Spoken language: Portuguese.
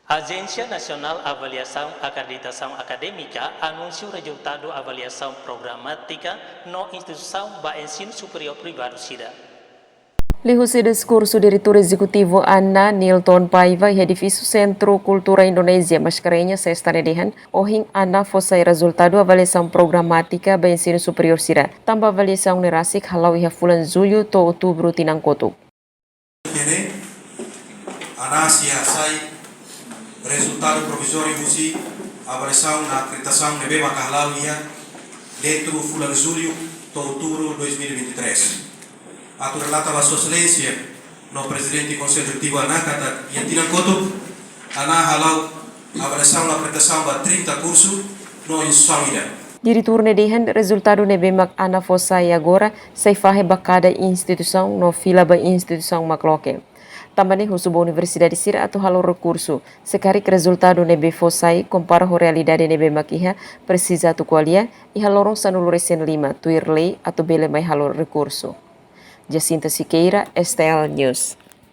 Agência Nacional de Avaliação e Acreditação Acadêmica anunciou o resultado da avaliação programática na instituição de ensino superior privado SIDA. Lihus discurso Diretor Executivo ANA Nilton Paiva e edifício Centro Cultura Indonésia Mascarenhas Sestanedehan ohing ANA fossai resultado avaliação programática do ensino superior SIDA. Tambah avaliação nerasik halau iha fulan Zulho to Outubro tinangkoto. ANA siasai resultado provisório musi avaliação na acreditação nebe makahalau iha dentro fulan Zulho to Outubro 2023. Ato relata a sua excelência no presidente do Conselho Executivo ANA kata yang tinangkoto ANA halau avaliação na acreditação ba 30 curso no instituição ida. Diretor nedehan resultado nebe mak ANA fossai agora sai fahe bakada instituição no fila ba instituição makloke. Também husuba Universidade SIDA atau halo recurso. Sekarik resultado nebe fossai compara ho realidade nebe makiha precisa tu kualia e halorong sanulu resen 5 tuir lei atau bele mai halo recurso. Jacinta Siqueira, STL News.